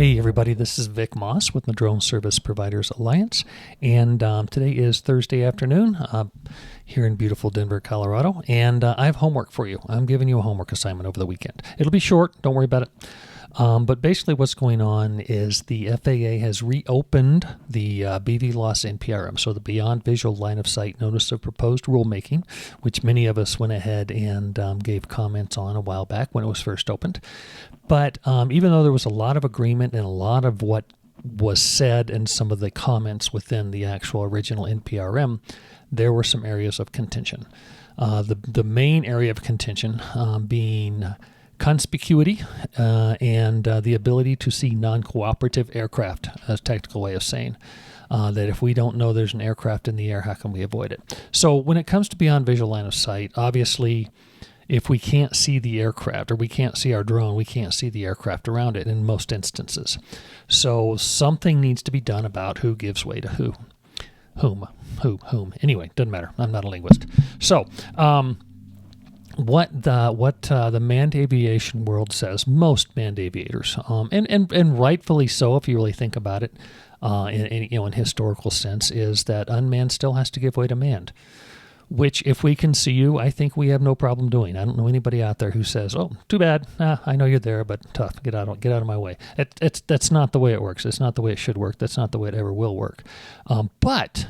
Hey everybody, this is Vic Moss with the Drone Service Providers Alliance, and today is Thursday afternoon here in beautiful Denver, Colorado, and I have homework for you. I'm giving you a homework assignment over the weekend. It'll be short, don't worry about it. But basically what's going on is the FAA has reopened the BVLOS NPRM, so the Beyond Visual Line of Sight Notice of Proposed Rulemaking, which many of us went ahead and gave comments on a while back when it was first opened. But even though there was a lot of agreement and a lot of what was said in some of the comments within the actual original NPRM, there were some areas of contention. The main area of contention being Conspicuity and the ability to see non-cooperative aircraft, a technical way of saying that if we don't know there's an aircraft in the air, how can we avoid it? So when it comes to beyond visual line of sight, obviously, if we can't see the aircraft or we can't see our drone, we can't see the aircraft around it in most instances. So something needs to be done about who gives way to who. Whom. Anyway, doesn't matter. I'm not a linguist. So, what the manned aviation world says, most manned aviators, and rightfully so, if you really think about it, in historical sense, is that unmanned still has to give way to manned. Which, if we can see you, I think we have no problem doing. I don't know anybody out there who says, "Oh, too bad. I know you're there, but tough. Get out of my way." That's not the way it works. It's not the way it should work. That's not the way it ever will work. But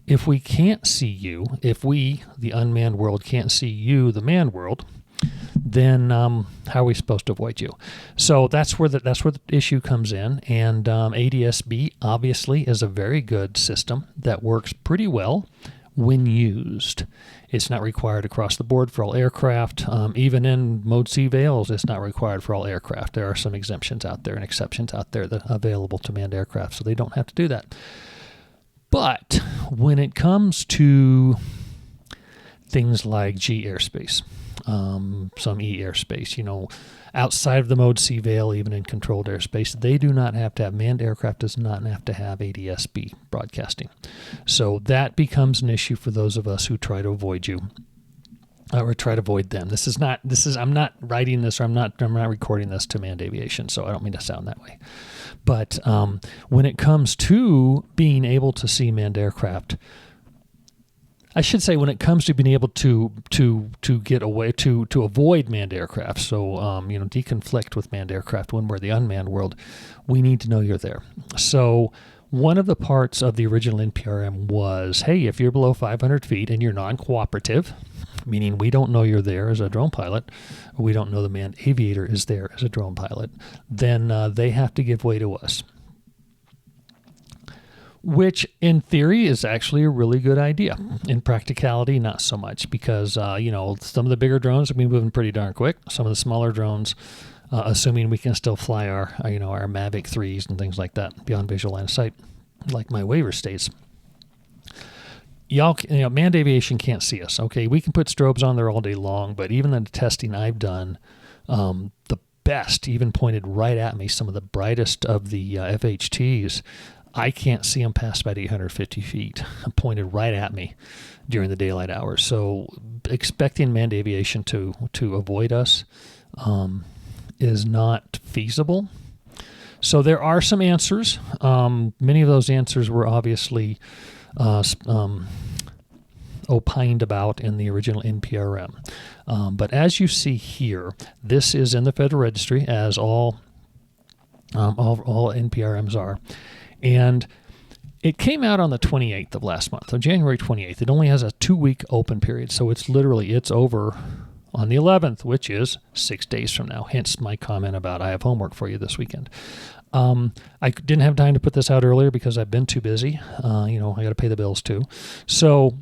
if we can't see you, if we, the unmanned world, can't see you, the manned world, then how are we supposed to avoid you? So that's where the issue comes in. And ADS-B obviously is a very good system that works pretty well when used. It's not required across the board for all aircraft. Even in Mode C VALs, it's not required for all aircraft. There are some exemptions out there and exceptions out there that are available to manned aircraft, so they don't have to do that. But when it comes to things like G airspace, some E airspace, outside of the Mode C VAL, even in controlled airspace, they do not have to have, manned aircraft does not have to have ADS-B broadcasting. So that becomes an issue for those of us who try to avoid you. Or try to avoid them. I'm not writing this, or I'm not recording this to manned aviation, so I don't mean to sound that way. But when it comes to being able to see manned aircraft, I should say when it comes to being able to get away, to avoid manned aircraft, so deconflict with manned aircraft when we're the unmanned world, we need to know you're there. So one of the parts of the original NPRM was, hey, if you're below 500 feet and you're non-cooperative, meaning we don't know you're there as a drone pilot, or we don't know the manned aviator is there as a drone pilot, then they have to give way to us. Which, in theory, is actually a really good idea. In practicality, not so much, because, some of the bigger drones are moving pretty darn quick. Some of the smaller drones, assuming we can still fly our Mavic 3s and things like that, beyond visual line of sight, like my waiver states. Manned aviation can't see us. Okay, we can put strobes on there all day long, but even in the testing I've done, the best even pointed right at me. Some of the brightest of the FHTs, I can't see them past about 850 feet, pointed right at me during the daylight hours. So expecting manned aviation to avoid us is not feasible. So there are some answers. Many of those answers were obviously opined about in the original NPRM. But as you see here, this is in the Federal Registry, as all NPRMs are. And it came out on the 28th of last month, on January 28th. It only has a 2-week open period, so it's over on the 11th, which is 6 days from now. Hence my comment about I have homework for you this weekend. I didn't have time to put this out earlier because I've been too busy. I got to pay the bills too. So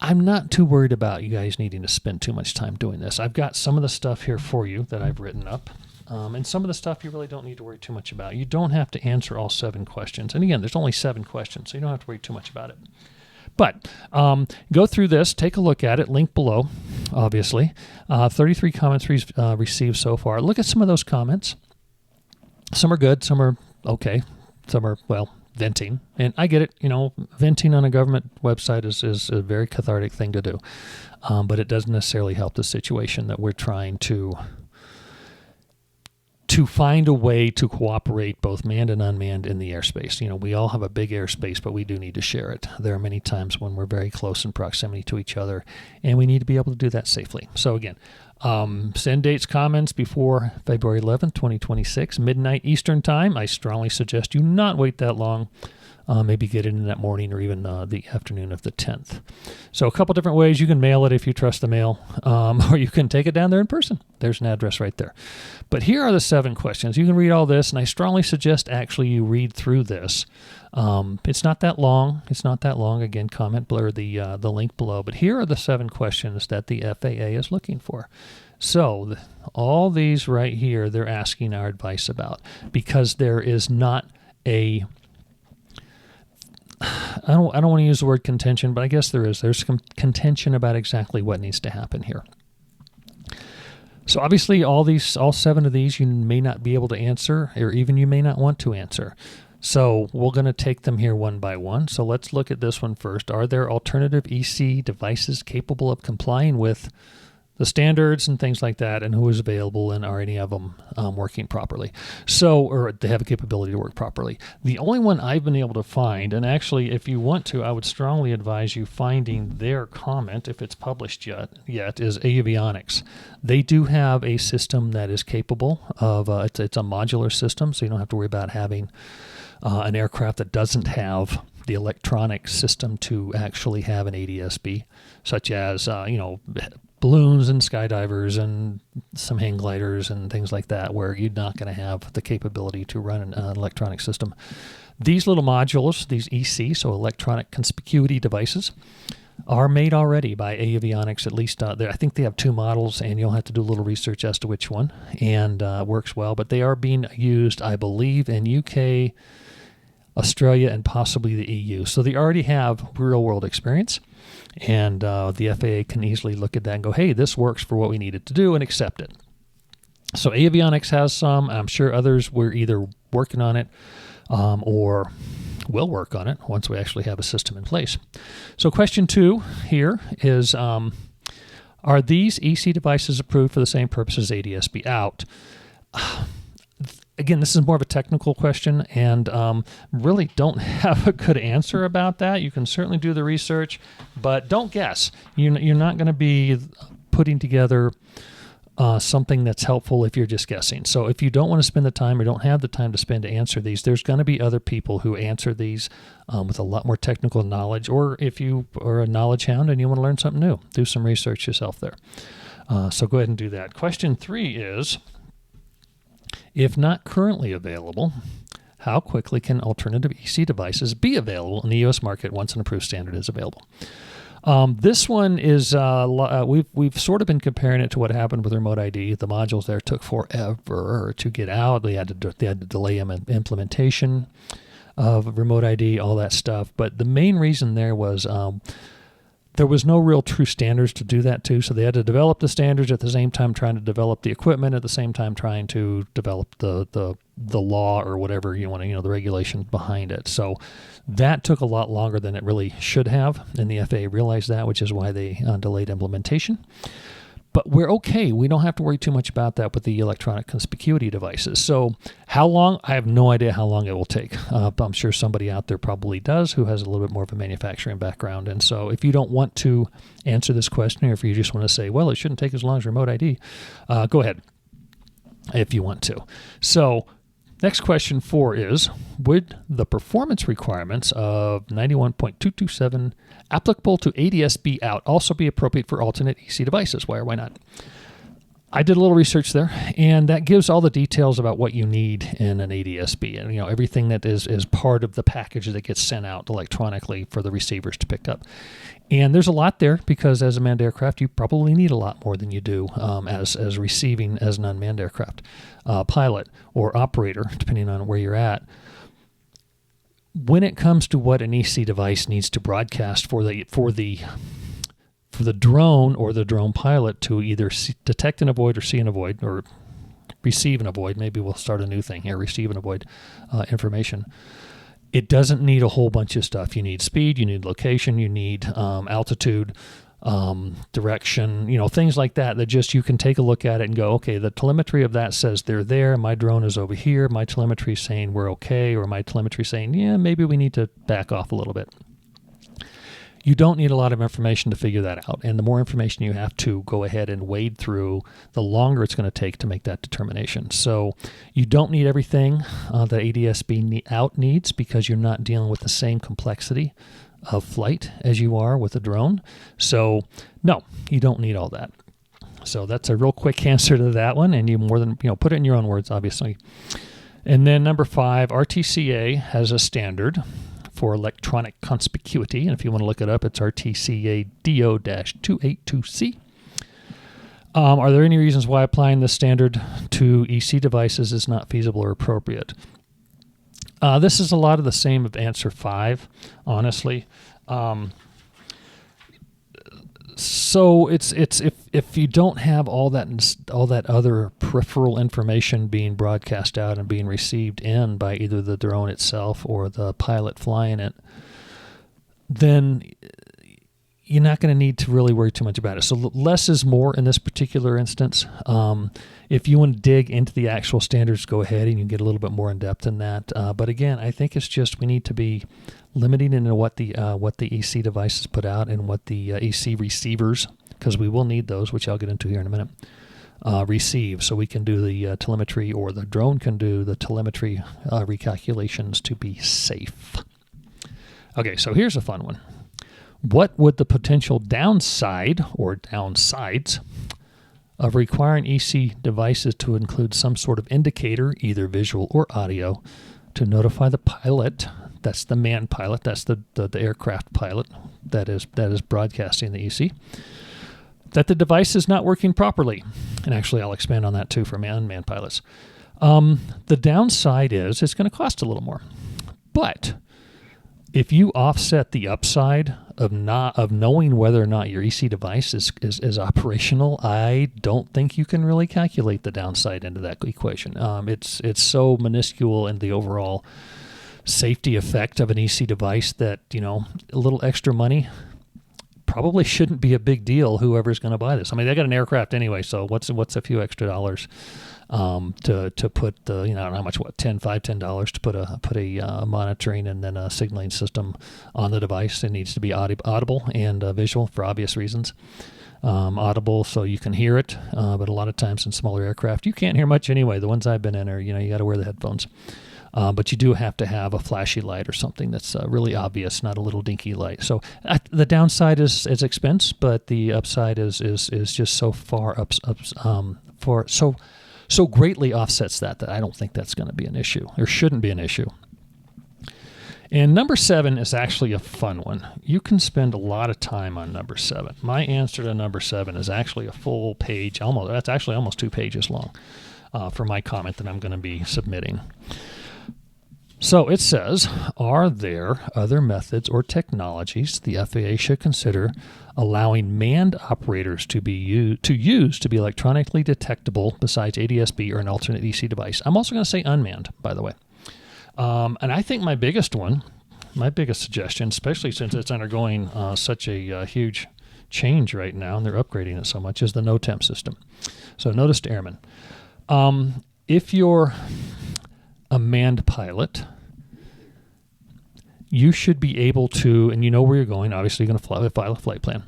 I'm not too worried about you guys needing to spend too much time doing this. I've got some of the stuff here for you that I've written up. And some of the stuff you really don't need to worry too much about. You don't have to answer all 7 questions. And again, there's only 7 questions, so you don't have to worry too much about it. But go through this, take a look at it, link below, obviously. 33 comments received so far. Look at some of those comments. Some are good, some are okay, some are, venting. And I get it, venting on a government website is a very cathartic thing to do. But it doesn't necessarily help the situation that we're trying to to find a way to cooperate both manned and unmanned in the airspace. We all have a big airspace, but we do need to share it. There are many times when we're very close in proximity to each other, and we need to be able to do that safely. So again, send dates, comments before February 11th, 2026, midnight Eastern time. I strongly suggest you not wait that long. Maybe get it in that morning or even the afternoon of the 10th. So a couple different ways. You can mail it if you trust the mail, or you can take it down there in person. There's an address right there. But here are the 7 questions. You can read all this, and I strongly suggest actually you read through this. It's not that long. Again, comment below the link below. But here are the 7 questions that the FAA is looking for. So all these right here, they're asking our advice about, because there is not a... I don't want to use the word contention, but I guess there is. There's some contention about exactly what needs to happen here. So obviously all 7 of these you may not be able to answer, or even you may not want to answer. So we're going to take them here one by one. So let's look at this one first. Are there alternative EC devices capable of complying with the standards and things like that, and who is available, and are any of them working properly? So, or they have a capability to work properly. The only one I've been able to find, and actually if you want to, I would strongly advise you finding their comment, if it's published yet is avionics. They do have a system that is capable of, it's a modular system, so you don't have to worry about having an aircraft that doesn't have the electronic system to actually have an ADS-B, such as, balloons and skydivers and some hang gliders and things like that, where you're not going to have the capability to run an electronic system. These little modules, these EC, so electronic conspicuity devices, are made already by avionics. At least I think they have 2 models, and you'll have to do a little research as to which one, and works well. But they are being used, I believe, in UK, Australia, and possibly the EU. So they already have real-world experience. And the FAA can easily look at that and go, hey, this works for what we need it to do, and accept it. So avionics has some. I'm sure others were either working on it or will work on it once we actually have a system in place. So question 2 here is, are these EC devices approved for the same purpose as ADS-B out? Again, this is more of a technical question, and really don't have a good answer about that. You can certainly do the research, but don't guess. You're not going to be putting together something that's helpful if you're just guessing. So if you don't want to spend the time, or don't have the time to spend to answer these, there's going to be other people who answer these with a lot more technical knowledge, or if you are a knowledge hound and you want to learn something new, do some research yourself there. So go ahead and do that. Question 3 is, if not currently available, how quickly can alternative EC devices be available in the U.S. market once an approved standard is available? This one is, we've sort of been comparing it to what happened with remote ID. The modules there took forever to get out. They had to delay implementation of remote ID, all that stuff. But the main reason there was no real true standards to do that too. So they had to develop the standards at the same time trying to develop the equipment, at the same time trying to develop the law or whatever you want to, the regulation behind it. So that took a lot longer than it really should have, and the FAA realized that, which is why they delayed implementation. But we're okay. We don't have to worry too much about that with the electronic conspicuity devices. So how long? I have no idea how long it will take. I'm sure somebody out there probably does who has a little bit more of a manufacturing background. And so if you don't want to answer this question, or if you just want to say, well, it shouldn't take as long as remote ID, go ahead if you want to. So next question 4 is, would the performance requirements of 91.227 applicable to ADS-B out also be appropriate for alternate EC devices? Why or why not? I did a little research there, and that gives all the details about what you need in an ADS-B, and everything that is part of the package that gets sent out electronically for the receivers to pick up. And there's a lot there, because as a manned aircraft, you probably need a lot more than you do as receiving as an unmanned aircraft pilot or operator, depending on where you're at. When it comes to what an EC device needs to broadcast for the drone or the drone pilot to either detect and avoid, or see and avoid, or receive and avoid, maybe we'll start a new thing here, receive and avoid information. It doesn't need a whole bunch of stuff. You need speed, you need location, you need altitude, direction, things like that just you can take a look at it and go, okay, the telemetry of that says they're there. My drone is over here. My telemetry saying we're okay, or my telemetry saying, yeah, maybe we need to back off a little bit. You don't need a lot of information to figure that out. And the more information you have to go ahead and wade through, the longer it's going to take to make that determination. So you don't need everything that ADS-B out needs, because you're not dealing with the same complexity of flight as you are with a drone. So no, you don't need all that. So that's a real quick answer to that one. And you more than, put it in your own words, obviously. And then number 5, RTCA has a standard for electronic conspicuity, and if you want to look it up, it's RTCA DO-282C. Are there any reasons why applying this standard to EC devices is not feasible or appropriate? This is a lot of the same of answer 5, honestly. So it's if you don't have all that other peripheral information being broadcast out and being received in by either the drone itself or the pilot flying it, then you're not going to need to really worry too much about it. So less is more in this particular instance. If you want to dig into the actual standards, go ahead and you can get a little bit more in depth in that. But again, I think it's just we need to be limiting into what the EC devices put out and what the EC receivers, because we will need those, which I'll get into here in a minute, receive, so we can do the telemetry, or the drone can do the telemetry recalculations to be safe. Okay, so here's a fun one. What would the potential downside or downsides of requiring EC devices to include some sort of indicator, either visual or audio, to notify the pilot? That's the manned pilot. That's the aircraft pilot that is broadcasting the EC, that the device is not working properly. And actually, I'll expand on that too for unmanned pilots. The downside is it's going to cost a little more. But if you offset the upside of knowing whether or not your EC device is operational, I don't think you can really calculate the downside into that equation. It's so minuscule in the overall safety effect of an EC device that, a little extra money probably shouldn't be a big deal, whoever's going to buy this. I mean, they got an aircraft anyway, so what's a few extra dollars to put the, I don't know how much, $10 to put a monitoring and then a signaling system on the device. It needs to be audible and visual for obvious reasons. Audible so you can hear it, but a lot of times in smaller aircraft you can't hear much anyway. The ones I've been in are, you got to wear the headphones. But you do have to have a flashy light or something that's really obvious, not a little dinky light. So the downside is expense, but the upside is just so far so greatly offsets that I don't think that's going to be an issue, or shouldn't be an issue. And number 7 is actually a fun one. You can spend a lot of time on number 7. My answer to number 7 is actually a full page, that's actually almost 2 pages long for my comment that I'm going to be submitting. So it says, are there other methods or technologies the FAA should consider allowing manned operators to use to be electronically detectable besides ADS-B or an alternate EC device? I'm also going to say unmanned, by the way. And I think my biggest suggestion, especially since it's undergoing such a huge change right now and they're upgrading it so much, is the no-temp system. So notice to airmen. If you're a manned pilot, you should be able to, and you know where you're going. Obviously, you're going to file a flight plan.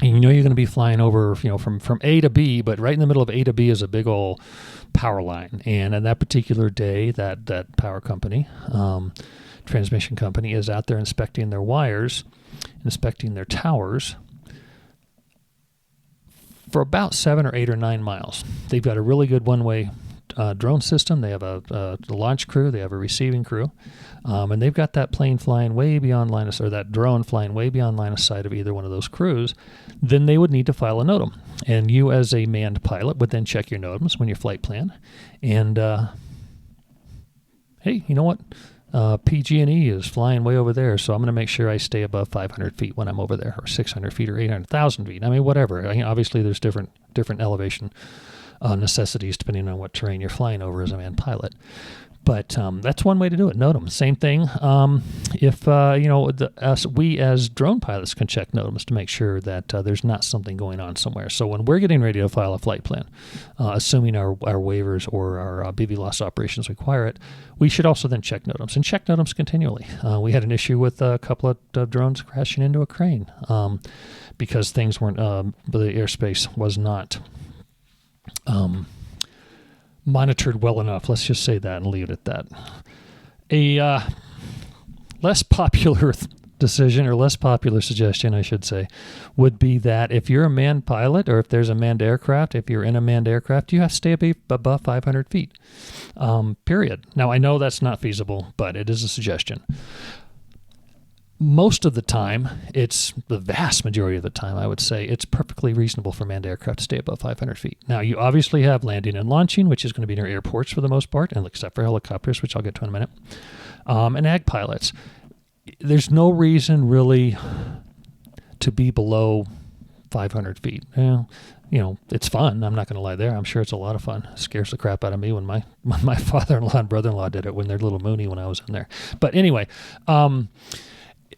And you know you're going to be flying over, from A to B, but right in the middle of A to B is a big old power line. And on that particular day, that power company, transmission company, is out there inspecting their wires, inspecting their towers for about 7 or 8 or 9 miles. They've got a really good one-way drone system. They have a launch crew. They have a receiving crew. And they've got that plane flying way beyond line of sight, or that drone flying way beyond line of sight of either one of those crews. Then they would need to file a NOTAM. And you as a manned pilot would then check your NOTAMs when you flight plan. And, hey, you know what? PG&E is flying way over there, so I'm going to make sure I stay above 500 feet when I'm over there, or 600 feet or 800,000 feet. I mean, whatever. Obviously, there's different elevation necessities depending on what terrain you're flying over as a manned pilot. But that's one way to do it. NOTAM. Same thing. If we as drone pilots can check NOTAMs to make sure that there's not something going on somewhere. So when we're getting ready to file a flight plan, assuming our waivers or our BVLOS operations require it, we should also then check NOTAMs and check NOTAMs continually. We had an issue with a couple of drones crashing into a crane because things weren't. The airspace was not monitored well enough. Let's just say that and leave it at that. A less popular decision, or less popular suggestion, I should say, would be that if you're a manned pilot, or if there's a manned aircraft, if you're in a manned aircraft, you have to stay above 500 feet, period. Now, I know that's not feasible, but it is a suggestion. Most of the time, it's the vast majority of the time, I would say, it's perfectly reasonable for manned aircraft to stay above 500 feet. Now, you obviously have landing and launching, which is going to be near airports for the most part, and except for helicopters, which I'll get to in a minute, and ag pilots. There's no reason really to be below 500 feet. It's fun. I'm not going to lie there. I'm sure it's a lot of fun. It scares the crap out of me when my father-in-law and brother-in-law did it when they're little moony when I was in there. But anyway,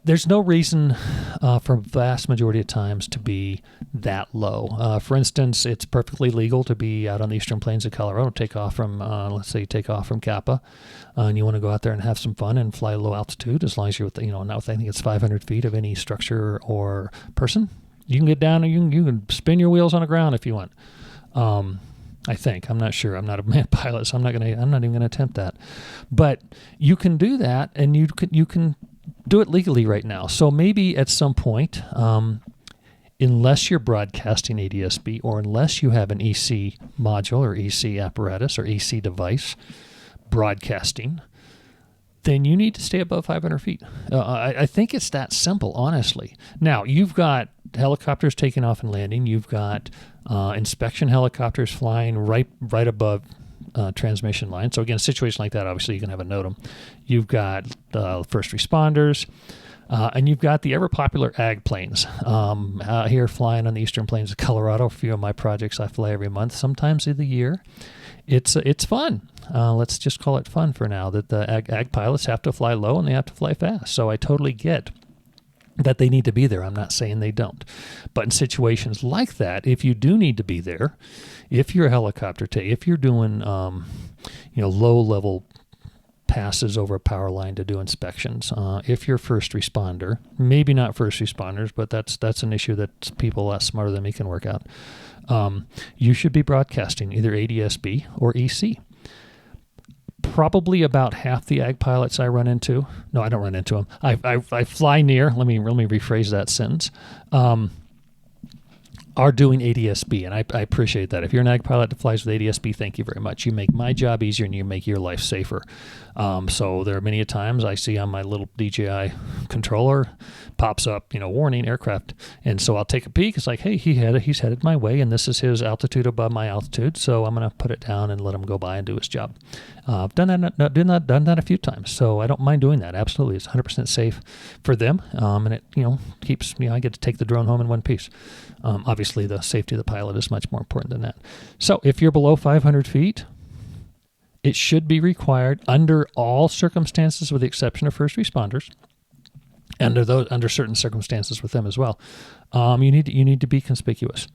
there's no reason for vast majority of times to be that low. For instance, it's perfectly legal to be out on the eastern plains of Colorado, take off from, let's say you take off from Kappa, and you want to go out there and have some fun and fly low altitude, as long as you're I think it's 500 feet of any structure or person. You can get down and you can spin your wheels on the ground if you want. I think. I'm not sure. I'm not a manned pilot, so I'm not even going to attempt that. But you can do that, and you can do it legally right now. So maybe at some point, unless you're broadcasting ADS-B, or unless you have an EC module or EC apparatus or EC device broadcasting, then you need to stay above 500 feet. I think it's that simple, honestly. Now, you've got helicopters taking off and landing. You've got inspection helicopters flying right above transmission line. So again, a situation like that, obviously you can have a NOTAM. You've got first responders, and you've got the ever popular ag planes out here flying on the eastern plains of Colorado. A few of my projects I fly every month, sometimes of the year. It's fun. Let's just call it fun for now. That the ag pilots have to fly low and they have to fly fast. So I totally get that they need to be there. I'm not saying they don't. But in situations like that, if you do need to be there, if you're a helicopter, if you're doing low-level passes over a power line to do inspections, if you're first responder, maybe not first responders, but that's an issue that people a lot smarter than me can work out, you should be broadcasting either ADS-B or EC. Probably about half the ag pilots I run into. No, I don't run into them. I fly near. Let me rephrase that sentence. Are doing ADS-B, and I appreciate that. If you're an ag pilot that flies with ADS-B, thank you very much. You make my job easier and you make your life safer. So there are many times I see on my little DJI controller pops up, warning aircraft, and so I'll take a peek. It's like, hey, he's headed my way, and this is his altitude above my altitude, so I'm going to put it down and let him go by and do his job. I've done that a few times, so I don't mind doing that. Absolutely, it's 100% safe for them, and it keeps I get to take the drone home in one piece. Obviously, the safety of the pilot is much more important than that. So if you're below 500 feet, it should be required under all circumstances, with the exception of first responders, and under certain circumstances with them as well. You need to be conspicuous.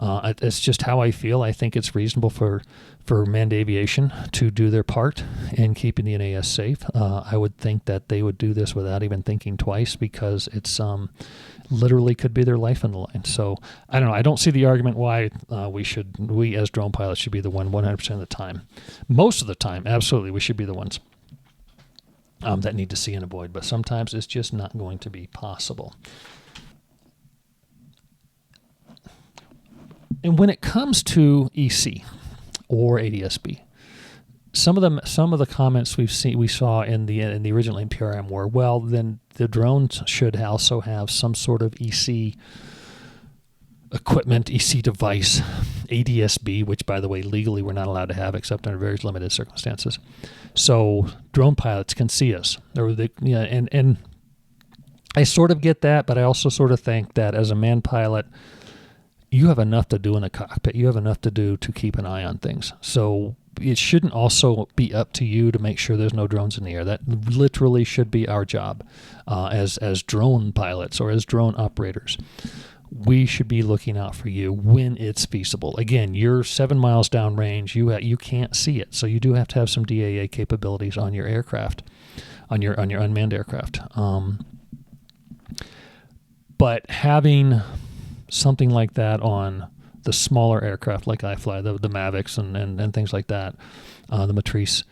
It's just how I feel. I think it's reasonable for manned aviation to do their part in keeping the NAS safe. I would think that they would do this without even thinking twice, because it's literally could be their life on the line. So I don't know. I don't see the argument why we as drone pilots should be the one 100% of the time. Most of the time, absolutely, we should be the ones that need to see and avoid. But sometimes it's just not going to be possible. And when it comes to EC or ADS-B, some of the comments we saw in the original NPRM were, well, then the drones should also have some sort of EC equipment, EC device, ADS-B, which, by the way, legally we're not allowed to have except under very limited circumstances. So drone pilots can see us, and I sort of get that, but I also sort of think that as a manned pilot, you have enough to do in the cockpit. You have enough to do to keep an eye on things. So it shouldn't also be up to you to make sure there's no drones in the air. That literally should be our job as drone pilots or as drone operators. We should be looking out for you when it's feasible. Again, you're 7 miles downrange. You can't see it, so you do have to have some DAA capabilities on your aircraft, on your unmanned aircraft. But having something like that on the smaller aircraft like I fly, the Mavics and things like that, the Matrice,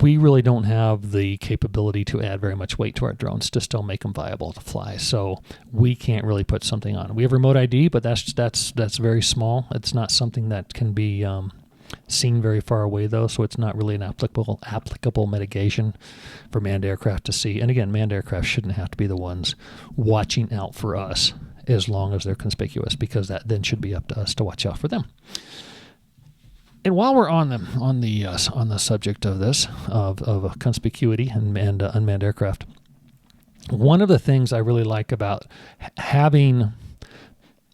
we really don't have the capability to add very much weight to our drones to still make them viable to fly. So we can't really put something on. We have remote ID, but that's very small. It's not something that can be seen very far away, though, so it's not really an applicable mitigation for manned aircraft to see. And again, manned aircraft shouldn't have to be the ones watching out for us as long as they're conspicuous, because that then should be up to us to watch out for them. And while we're on the subject of this of conspicuity and unmanned aircraft, one of the things I really like about having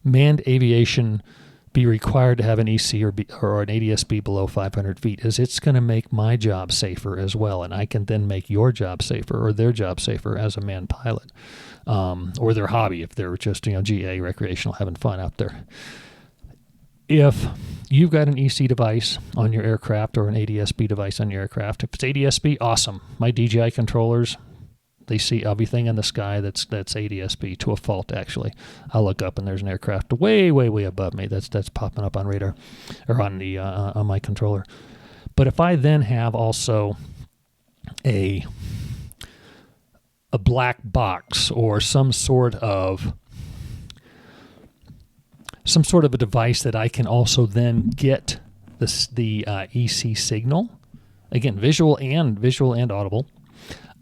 manned aviation be required to have an EC or an ADS-B below 500 feet is it's going to make my job safer as well, and I can then make your job safer or their job safer as a manned pilot, or their hobby if they're just GA recreational having fun out there. If you've got an EC device on your aircraft or an ADS-B device on your aircraft, if it's ADS-B, awesome. My DJI controllers, they see everything in the sky that's ADS-B to a fault, actually. I'll look up and there's an aircraft way, way, way above me that's popping up on radar or on the on my controller. But if I then have also a black box or some sort of a device that I can also then get the EC signal, again, visual and audible.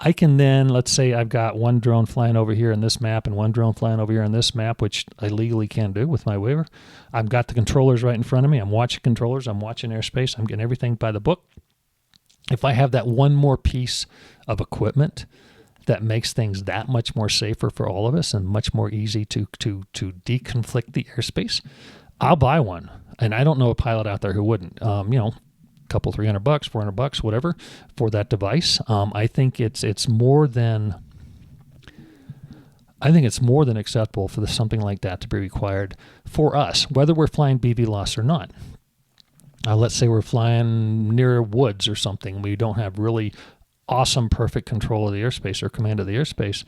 I can then, let's say I've got one drone flying over here in this map and one drone flying over here in this map, which I legally can do with my waiver. I've got the controllers right in front of me. I'm watching controllers. I'm watching airspace. I'm getting everything by the book. If I have that one more piece of equipment that makes things that much more safer for all of us and much more easy to deconflict the airspace, I'll buy one. And I don't know a pilot out there who wouldn't. Couple $300, $400, whatever, for that device. I think it's more than acceptable for something like that to be required for us, whether we're flying BVLOS or not. Let's say we're flying near woods or something. We don't have really awesome, perfect control of the airspace or command of the airspace.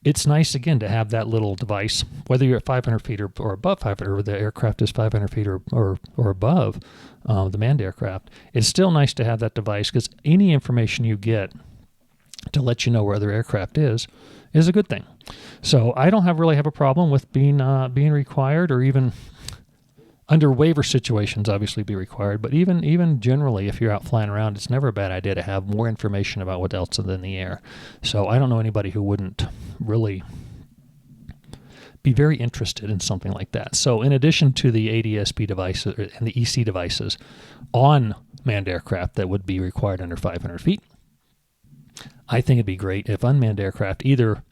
It's nice, again, to have that little device, whether you're at 500 feet or above 500, or the aircraft is 500 feet or above the manned aircraft. It's still nice to have that device, because any information you get to let you know where other aircraft is a good thing. So I don't really have a problem with being required, or even under waiver situations, obviously be required. But even generally, if you're out flying around, it's never a bad idea to have more information about what else is in the air. So I don't know anybody who wouldn't really be very interested in something like that. So in addition to the ADS-B devices and the EC devices on manned aircraft that would be required under 500 feet, I think it'd be great if unmanned aircraft, either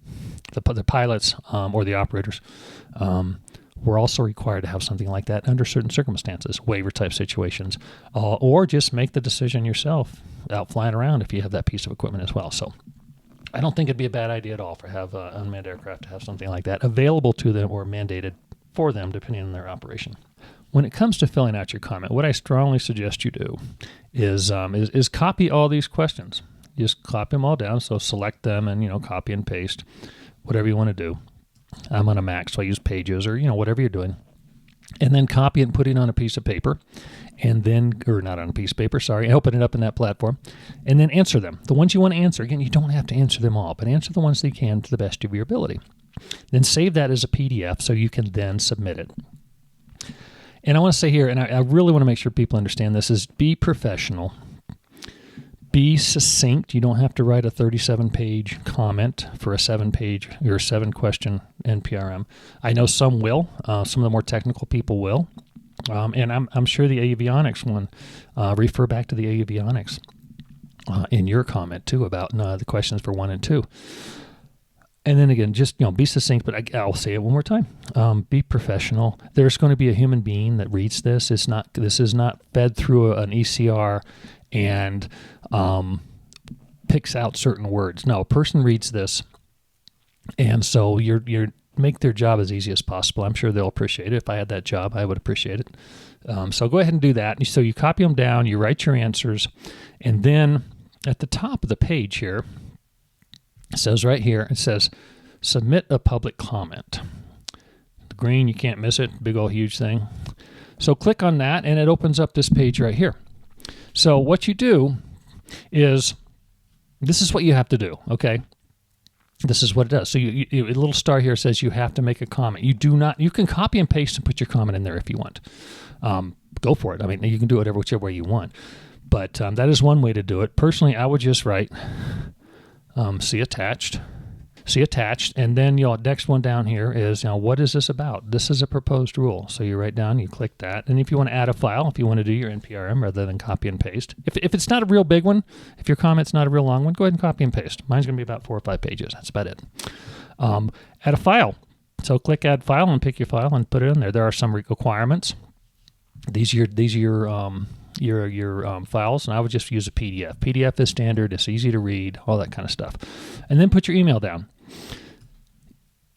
the pilots or the operators, were also required to have something like that under certain circumstances, waiver type situations, or just make the decision yourself out flying around if you have that piece of equipment as well. So I don't think it'd be a bad idea at all for have unmanned aircraft to have something like that available to them or mandated for them, depending on their operation. When it comes to filling out your comment, what I strongly suggest you do is copy all these questions. Just copy them all down. So select them and copy and paste, whatever you want to do. I'm on a Mac, so I use Pages or whatever you're doing, and then copy it and put it on a piece of paper, or not on a piece of paper, sorry, open it up in that platform, and then answer them. The ones you want to answer, again, you don't have to answer them all, but answer the ones that you can to the best of your ability. Then save that as a PDF so you can then submit it. And I want to say here, and I really want to make sure people understand this, is be professional. Be succinct. You don't have to write a 37-page comment for a 7-page or 7-question NPRM. I know some will. Some of the more technical people will. And I'm sure the avionics one, refer back to the avionics in your comment, too, about the questions for 1 and 2. And then again, just be succinct, but I'll say it one more time. Be professional. There's going to be a human being that reads this. This is not fed through an ECR and picks out certain words. No, a person reads this, and so you're make their job as easy as possible. I'm sure they'll appreciate it. If I had that job, I would appreciate it. So go ahead and do that. So you copy them down, you write your answers, and then at the top of the page here, it says right here, it says, submit a public comment. The green, you can't miss it, big old huge thing. So click on that, and it opens up this page right here. So what you do is, this is what you have to do, okay? This is what it does. So a little star here says you have to make a comment. You can copy and paste and put your comment in there if you want. Go for it. I mean, you can do it whichever way you want. But that is one way to do it. Personally, I would just write, see attached, and then next one down here is, what is this about? This is a proposed rule. So you write down, you click that, and if you want to add a file, if you want to do your NPRM rather than copy and paste, if it's not a real big one, if your comment's not a real long one, go ahead and copy and paste. Mine's going to be about 4 or 5 pages. That's about it. Add a file. So click add file and pick your file and put it in there. There are some requirements. These are your files, and I would just use a PDF. PDF is standard. It's easy to read, all that kind of stuff. And then put your email down.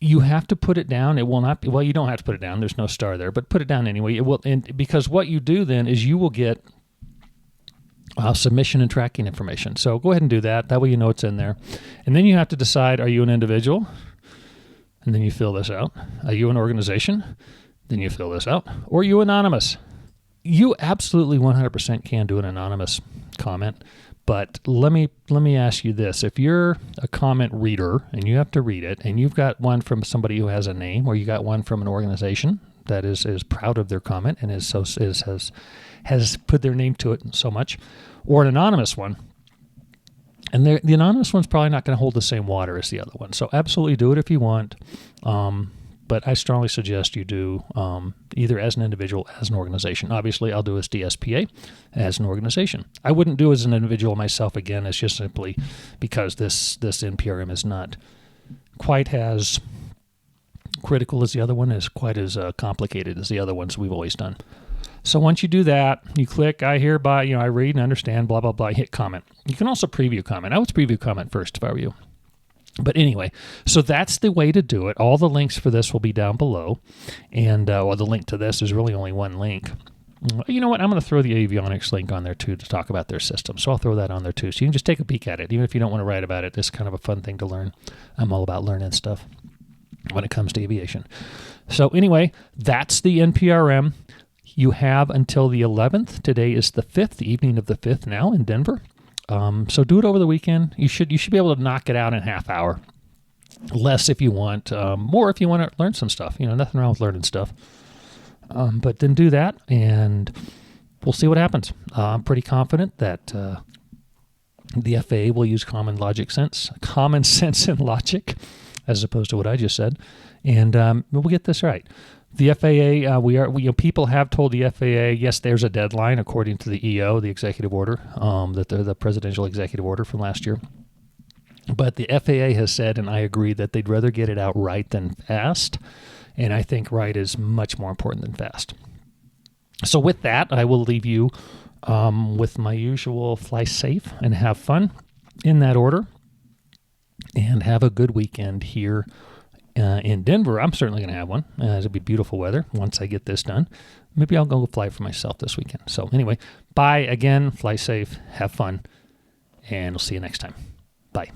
You have to put it down. It will not be, well, you don't have to put it down. There's no star there, but put it down anyway. It will, and because what you do then is you will get submission and tracking information. So go ahead and do that. That way you know it's in there. And then you have to decide, are you an individual? And then you fill this out. Are you an organization? Then you fill this out. Or are you anonymous? You absolutely 100% can do an anonymous comment. But let me ask you this. If you're a comment reader and you have to read it, and you've got one from somebody who has a name, or you got one from an organization that is proud of their comment and has put their name to it so much, or an anonymous one, and the anonymous one's probably not going to hold the same water as the other one. So absolutely do it if you want. But I strongly suggest you do either as an individual, as an organization. Obviously, I'll do as DSPA, as an organization. I wouldn't do as an individual myself. Again, it's just simply because this NPRM is not quite as critical as the other one, is quite as complicated as the other ones we've always done. So once you do that, you click, I hereby, I read and understand, blah, blah, blah, hit comment. You can also preview comment. I would preview comment first if I were you. But anyway, so that's the way to do it. All the links for this will be down below. And the link to this is really only one link. You know what? I'm going to throw the avionics link on there too to talk about their system. So I'll throw that on there too. So you can just take a peek at it. Even if you don't want to write about it, it's kind of a fun thing to learn. I'm all about learning stuff when it comes to aviation. So anyway, that's the NPRM. You have until the 11th. Today is the 5th, the evening of the 5th now in Denver. So do it over the weekend. You should be able to knock it out in a half hour. Less if you want, more if you want to learn some stuff. Nothing wrong with learning stuff. But then do that, and we'll see what happens. I'm pretty confident that the FAA will use common sense and logic, as opposed to what I just said, and we'll get this right. The FAA, people have told the FAA, yes, there's a deadline according to the EO, the executive order, the presidential executive order from last year. But the FAA has said, and I agree, that they'd rather get it out right than fast. And I think right is much more important than fast. So with that, I will leave you with my usual fly safe and have fun in that order. And have a good weekend here in Denver. I'm certainly going to have one. It'll be beautiful weather once I get this done. Maybe I'll go fly for myself this weekend. So anyway, bye again. Fly safe. Have fun. And we'll see you next time. Bye.